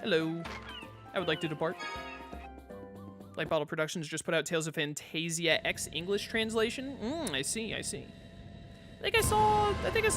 Hello. I would like to depart. Light Bottle Productions just put out Tales of Fantasia X English translation. I see. I think I saw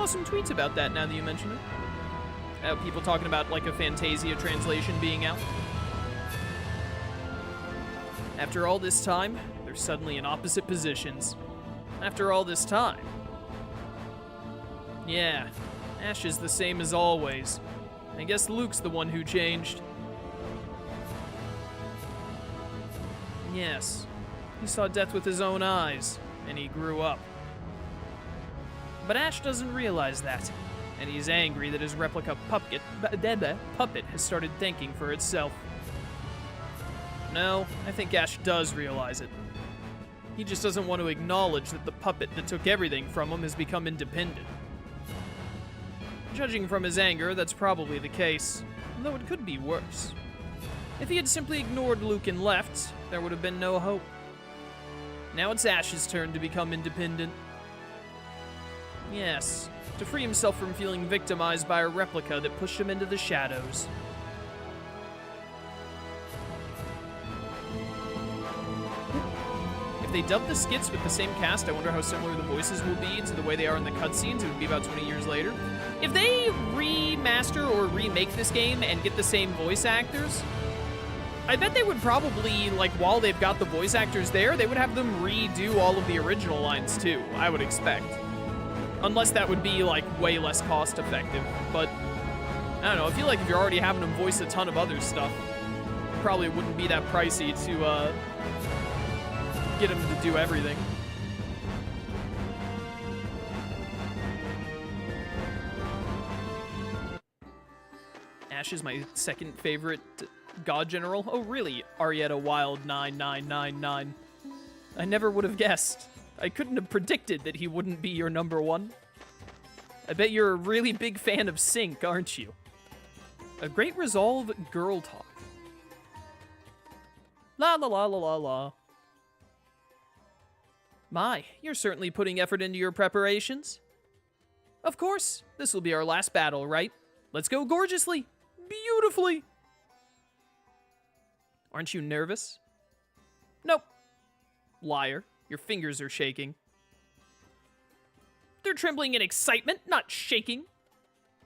some tweets about that now that you mention it. People talking about like a Fantasia translation being out. After all this time, they're suddenly in opposite positions. After all this time. Yeah, Ash is the same as always. I guess Luke's the one who changed. Yes, he saw death with his own eyes, and he grew up. But Ash doesn't realize that, and he's angry that his replica puppet has started thinking for itself. No, I think Ash does realize it. He just doesn't want to acknowledge that the puppet that took everything from him has become independent. Judging from his anger, that's probably the case, though it could be worse. If he had simply ignored Luke and left, there would have been no hope. Now it's Ash's turn to become independent. Yes, to free himself from feeling victimized by a replica that pushed him into the shadows. If they dub the skits with the same cast, I wonder how similar the voices will be to the way they are in the cutscenes. It would be about 20 years later. If they remaster or remake this game and get the same voice actors, I bet they would probably, like, while they've got the voice actors there, they would have them redo all of the original lines too, I would expect. Unless that would be, like, way less cost effective. But, I don't know, I feel like if you're already having them voice a ton of other stuff, it probably wouldn't be that pricey to, get them to do everything. Ash is my second favorite God General. Oh, really? Arietta Wild 9999. I never would have guessed. I couldn't have predicted that he wouldn't be your number one. I bet you're a really big fan of Sync, aren't you? A great resolve girl talk. La la la la la la. My, you're certainly putting effort into your preparations. Of course, this will be our last battle, right? Let's go gorgeously, beautifully. Aren't you nervous? Nope. Liar, your fingers are shaking. They're trembling in excitement, not shaking.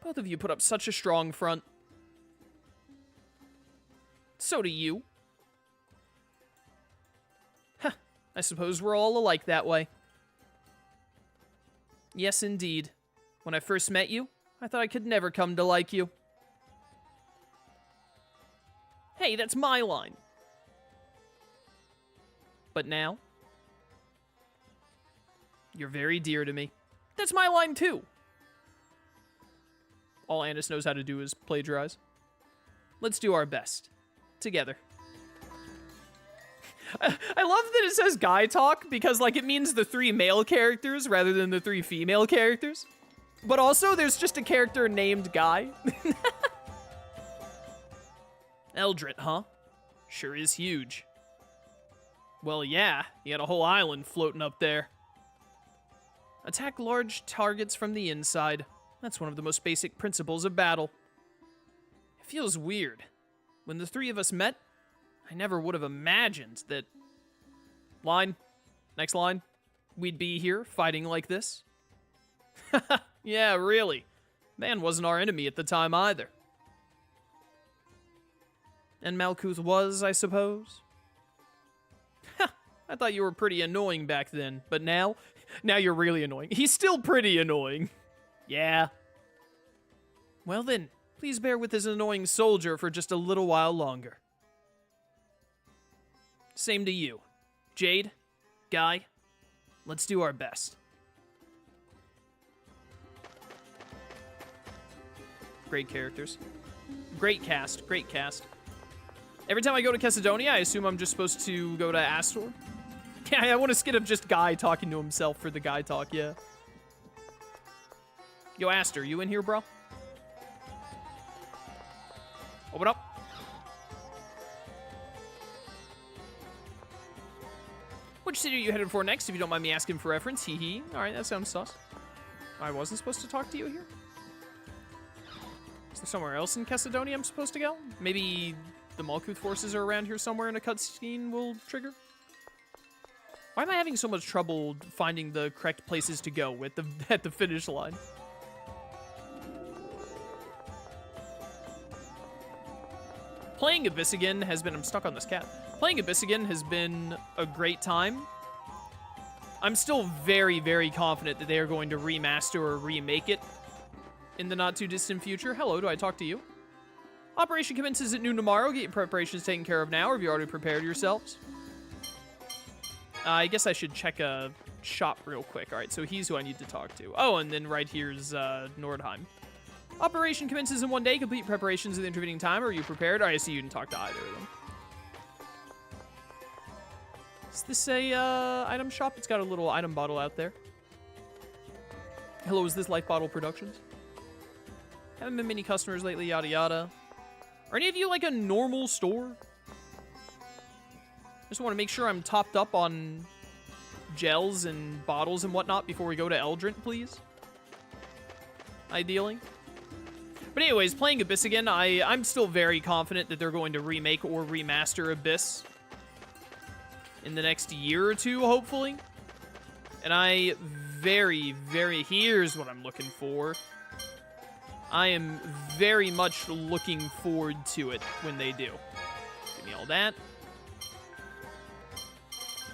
Both of you put up such a strong front. So do you. Huh, I suppose we're all alike that way. Yes, indeed. When I first met you, I thought I could never come to like you. Hey, that's my line. But now, you're very dear to me. That's my line too. All Annis knows how to do is plagiarize. Let's do our best. Together. I love that it says guy talk because, like, it means the 3 male characters rather than the 3 female characters. But also, there's just a character named Guy. Eldrant, huh? Sure is huge. Well, yeah, he had a whole island floating up there. Attack large targets from the inside. That's one of the most basic principles of battle. It feels weird. When the 3 of us met, I never would have imagined that... Line. Next line. We'd be here fighting like this. Yeah, really. Man wasn't our enemy at the time either. And Malkuth was, I suppose? I thought you were pretty annoying back then, but now you're really annoying. He's still pretty annoying. Yeah. Well then, please bear with this annoying soldier for just a little while longer. Same to you. Jade, Guy, let's do our best. Great characters. Great cast, great cast. Every time I go to Cesadonia, I assume I'm just supposed to go to Astor. Yeah, I want a skit of just Guy talking to himself for the Guy talk, yeah. Yo, Astor, you in here, bro? Open up. Which city are you headed for next, if you don't mind me asking for reference? Hee hee. Alright, that sounds sus. I wasn't supposed to talk to you here? there somewhere else in Cassidonia I'm supposed to go? Maybe the Malkuth forces are around here somewhere and a cutscene will trigger? Why am I having so much trouble finding the correct places to go at the finish line? Playing Abyss again has been... I'm stuck on this cat. Playing Abyss again has been a great time. I'm still very, very confident that they are going to remaster or remake it in the not-too-distant future. Hello, do I talk to you? Operation commences at noon tomorrow. Get your preparations taken care of now, or have you already prepared yourselves? I guess I should check a shop real quick. All right, so he's who I need to talk to. Oh, and then right here's Nordheim. Operation commences in 1 day. Complete preparations in the intervening time. Are you prepared? All right, I see you didn't talk to either of them. Is this a item shop? It's got a little item bottle out there. Hello, is this Life Bottle Productions? Haven't been many customers lately, yada yada. Are any of you like a normal store? Just want to make sure I'm topped up on gels and bottles and whatnot before we go to Eldrant, please. Ideally. But anyways, playing Abyss again, I'm still very confident that they're going to remake or remaster Abyss in the next year or two, hopefully. And I here's what I'm looking for. I am very much looking forward to it when they do. Give me all that.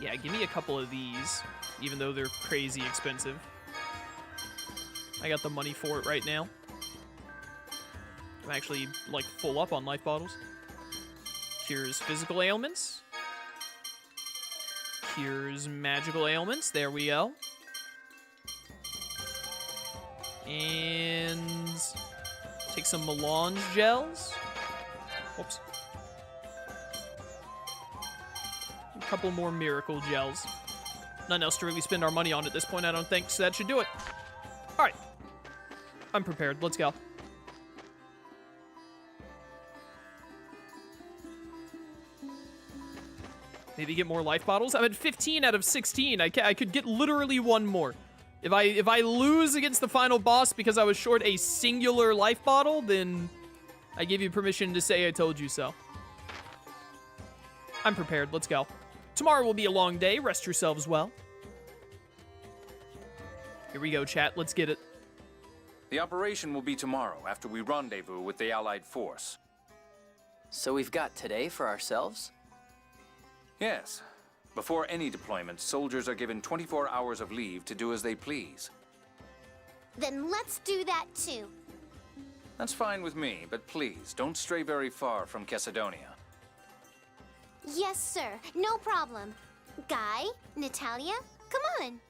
Yeah, give me a couple of these, even though they're crazy expensive. I got the money for it right now. I'm actually, like, full up on life bottles. Cures physical ailments. Cures magical ailments. There we go. And take some melange gels. Whoops. A couple more miracle gels. Nothing else to really spend our money on at this point, I don't think, so that should do it. All right. I'm prepared. Let's go. Maybe get more life bottles. I'm at 15 out of 16. I could get literally one more. If I lose against the final boss because I was short a singular life bottle, then I give you permission to say I told you so. I'm prepared. Let's go. Tomorrow will be a long day. Rest yourselves well. Here we go, chat. Let's get it. The operation will be tomorrow after we rendezvous with the Allied force. So we've got today for ourselves? Yes. Before any deployment, soldiers are given 24 hours of leave to do as they please. Then let's do that too. That's fine with me, but please, don't stray very far from Cassidonia. Yes, sir. No problem. Guy, Natalia, come on.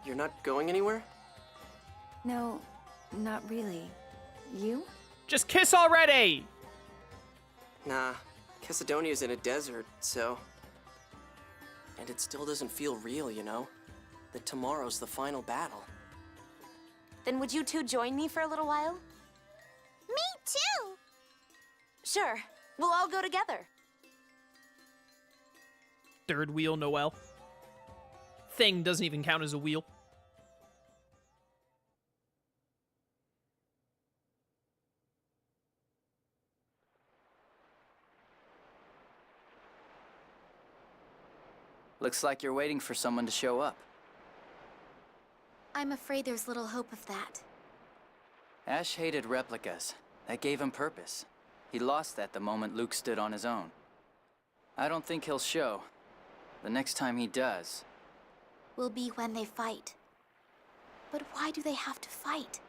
You're not going anywhere? No, not really. You? Just kiss already! Nah, Cassidonia's in a desert, so... And it still doesn't feel real, you know? That tomorrow's the final battle. Then would you two join me for a little while? Me too. Sure. We'll all go together. Third wheel, Noel. Thing doesn't even count as a wheel. Looks like you're waiting for someone to show up. I'm afraid there's little hope of that. Ash hated replicas. That gave him purpose. He lost that the moment Luke stood on his own. I don't think he'll show. The next time he does... will be when they fight. But why do they have to fight?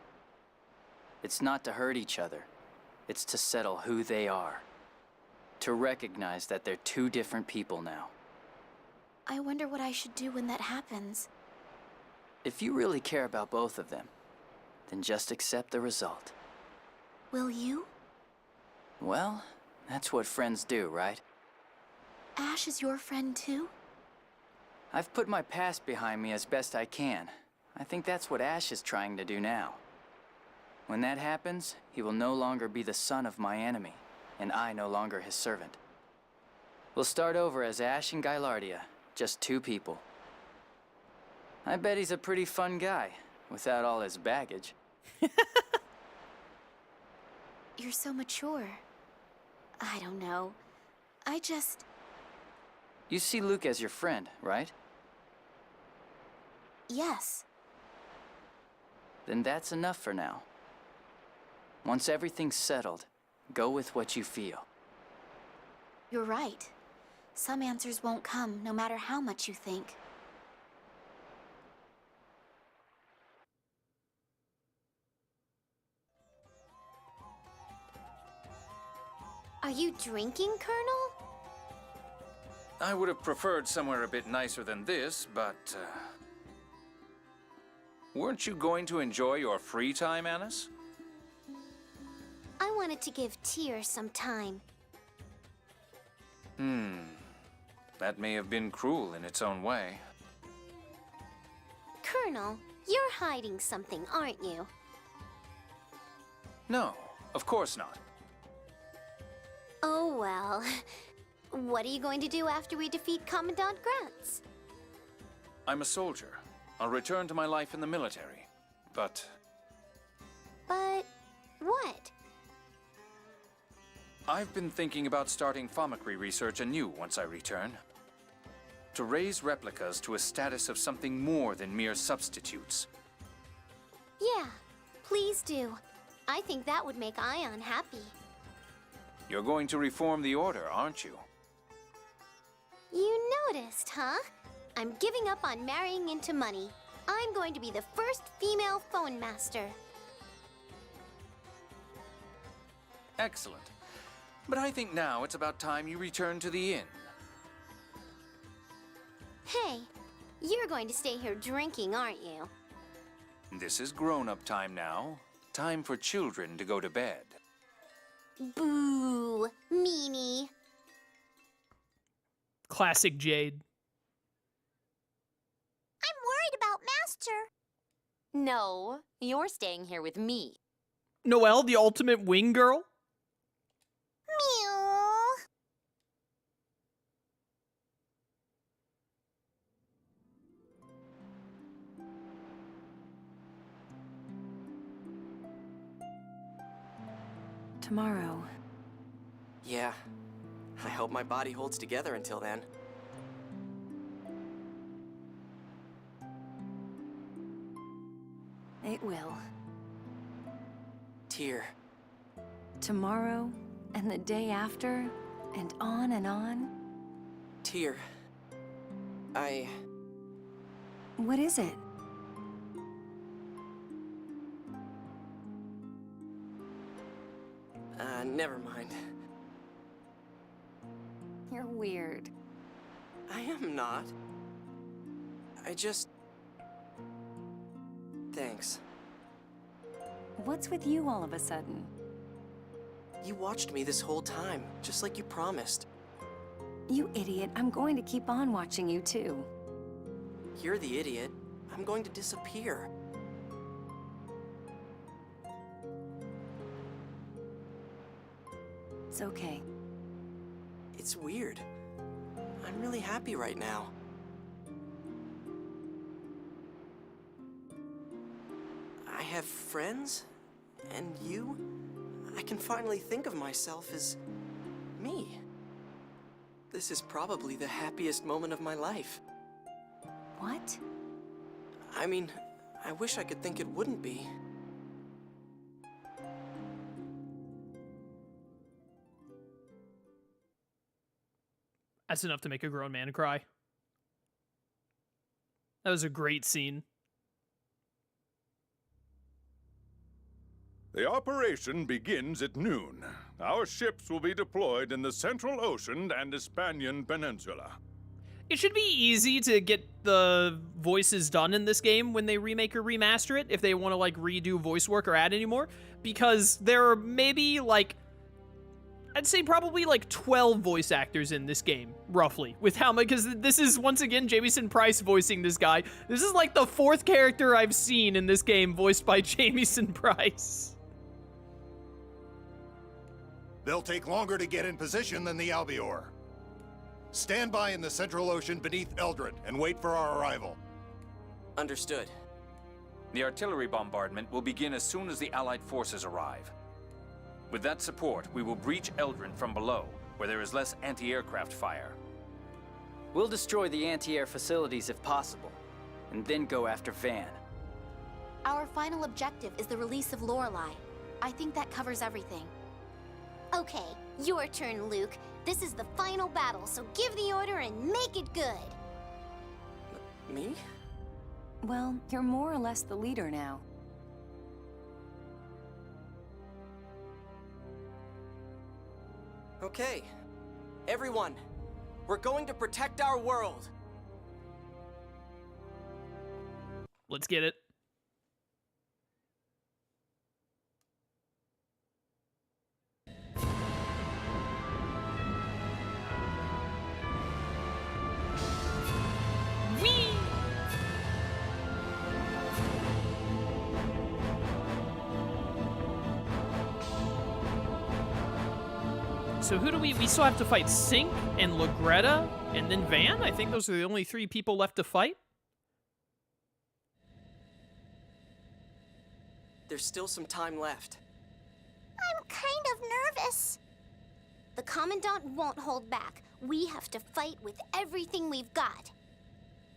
It's not to hurt each other. It's to settle who they are. To recognize that they're two different people now. I wonder what I should do when that happens. If you really care about both of them, then just accept the result. Will you? Well, that's what friends do, right? Ash is your friend too? I've put my past behind me as best I can. I think that's what Ash is trying to do now. When that happens, he will no longer be the son of my enemy, and I no longer his servant. We'll start over as Ash and Gylardia, just two people. I bet he's a pretty fun guy, without all his baggage. You're so mature. I don't know. You see Luke as your friend, right? Yes. Then that's enough for now. Once everything's settled, go with what you feel. You're right. Some answers won't come, no matter how much you think. Are you drinking, Colonel? I would have preferred somewhere a bit nicer than this, but... weren't you going to enjoy your free time, Annis? I wanted to give Tyr some time. That may have been cruel in its own way. Colonel, you're hiding something, aren't you? No, of course not. Oh, well. What are you going to do after we defeat Commandant Grantz? I'm a soldier. I'll return to my life in the military. But But what? I've been thinking about starting Fabre research anew once I return. To raise replicas to a status of something more than mere substitutes. Yeah, please do. I think that would make Ion happy. You're going to reform the Order, aren't you? You noticed, huh? I'm giving up on marrying into money. I'm going to be the first female phone master. Excellent. But I think now it's about time you return to the inn. Hey, you're going to stay here drinking, aren't you? This is grown-up time now. Time for children to go to bed. Boo, meanie. Classic Jade. I'm worried about Master. No, you're staying here with me. Noelle, the ultimate wing girl? Meow. Tomorrow. Yeah. I hope my body holds together until then. It will. Tyr. Tomorrow, and the day after, and on and on. Tyr. What is it? Never mind. You're weird. I am not. I just... Thanks. What's with you all of a sudden? You watched me this whole time, just like you promised. You idiot, I'm going to keep on watching you too. You're the idiot. I'm going to disappear. It's okay. It's weird. I'm really happy right now. I have friends, and you? I can finally think of myself as me. This is probably the happiest moment of my life. What? I mean, I wish I could think it wouldn't be. That's enough to make a grown man cry. That was a great scene. The operation begins at noon. Our ships will be deployed in the Central Ocean and Hispanian Peninsula. It should be easy to get the voices done in this game when they remake or remaster it, if they want to, like, redo voice work or add any more, because there are maybe, like, I'd say probably, like, 12 voice actors in this game, roughly, with how much, because this is, once again, Jamieson Price voicing this guy. This is, like, the 4th character I've seen in this game voiced by Jamieson Price. They'll take longer to get in position than the Albior. Stand by in the Central Ocean beneath Eldrant and wait for our arrival. Understood. The artillery bombardment will begin as soon as the Allied forces arrive. With that support, we will breach Eldrant from below, where there is less anti-aircraft fire. We'll destroy the anti-air facilities if possible, and then go after Van. Our final objective is the release of Lorelei. I think that covers everything. Okay, your turn, Luke. This is the final battle, so give the order and make it good. Me? Well, you're more or less the leader now. Okay. Everyone, we're going to protect our world. Let's get it. Whee! So who do we still have to fight? Sink and Lagretta and then Van? I think those are the only 3 people left to fight. There's still some time left. I'm kind of nervous. The Commandant won't hold back. We have to fight with everything we've got.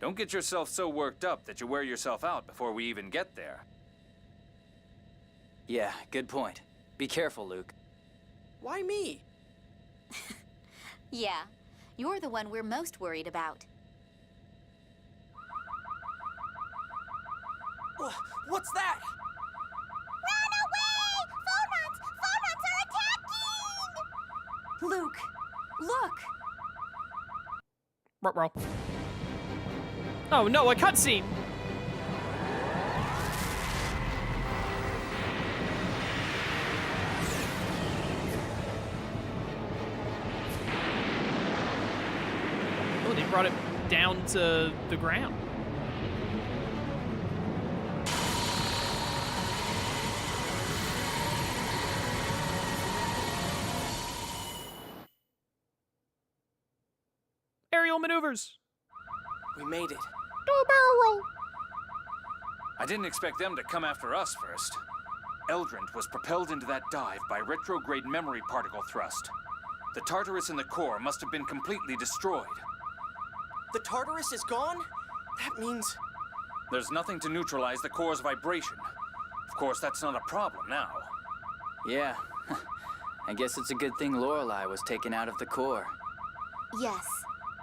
Don't get yourself so worked up that you wear yourself out before we even get there. Yeah, good point. Be careful, Luke. Why me? Yeah, you're the one we're most worried about. What's that? Run away! Phonons! Phonons are attacking! Luke, look! Ruh-roh. Oh no, a cutscene! Oh, they brought it down to the ground. Aerial maneuvers. We made it. Do a barrel roll. I didn't expect them to come after us first. Eldrant was propelled into that dive by retrograde memory particle thrust. The Tartarus in the core must have been completely destroyed. The Tartarus is gone? That means... There's nothing to neutralize the core's vibration. Of course, that's not a problem now. Yeah. I guess it's a good thing Lorelei was taken out of the core. Yes,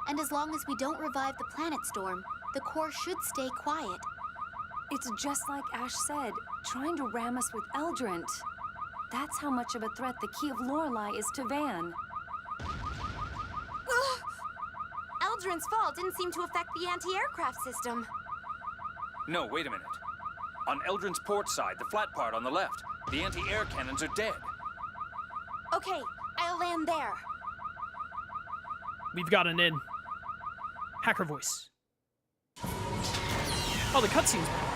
and as long as we don't revive the planet storm, the core should stay quiet. It's just like Ash said, trying to ram us with Eldrant. That's how much of a threat the Key of Lorelei is to Van. Eldrant's fall didn't seem to affect the anti-aircraft system. No, wait a minute. On Eldrant's port side, the flat part on the left, the anti-air cannons are dead. Okay, I'll land there. We've got an in. Hacker voice. Oh, the cutscene's back.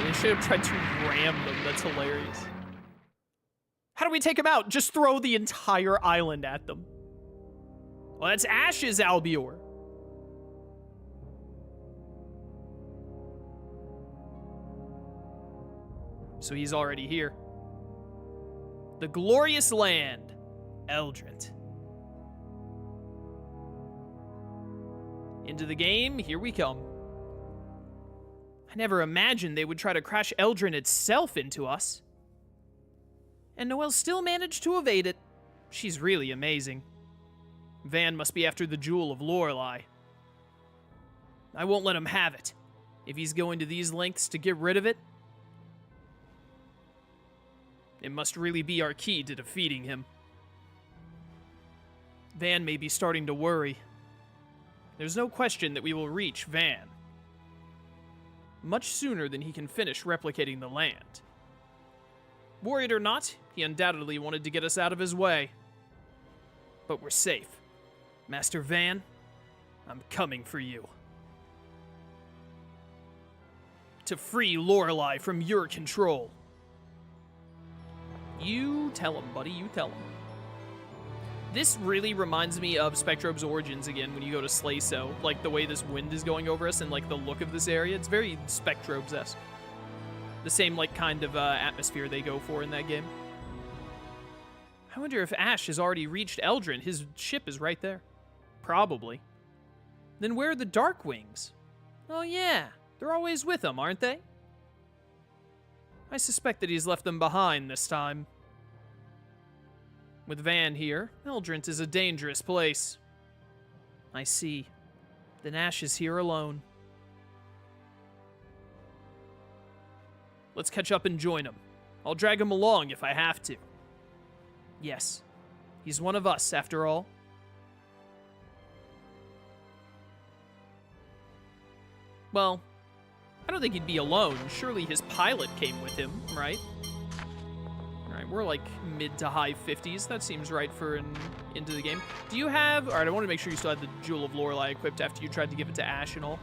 They should have tried to ram them. That's hilarious. How do we take them out? Just throw the entire island at them. Well, that's Ash's Albior. So he's already here. The glorious land, Eldrant. Into the game, here we come. I never imagined they would try to crash Eldrant itself into us. And Noelle still managed to evade it. She's really amazing. Van must be after the Jewel of Lorelei. I won't let him have it. If he's going to these lengths to get rid of it, it must really be our key to defeating him. Van may be starting to worry. There's no question that we will reach Van much sooner than he can finish replicating the land. Worried or not, he undoubtedly wanted to get us out of his way. But we're safe. Master Van, I'm coming for you. To free Lorelei from your control. You tell him, buddy, you tell him. This really reminds me of Spectrobe's Origins again when you go to Slayso. Like, the way this wind is going over us and, like, the look of this area. It's very Spectrobe's-esque. The same, like, kind of atmosphere they go for in that game. I wonder if Ash has already reached Eldrant. His ship is right there. Probably. Then where are the Darkwings? Oh, yeah. They're always with him, aren't they? I suspect that he's left them behind this time. With Van here, Eldrant is a dangerous place. I see. Then Ash is here alone. Let's catch up and join him. I'll drag him along if I have to. Yes, he's one of us, after all. Well, I don't think he'd be alone. Surely his pilot came with him, right? Alright, we're like mid to high 50s. That seems right for into the game. Do you have... Alright, I want to make sure you still had the Jewel of Lorelei equipped after you tried to give it to Ash and all.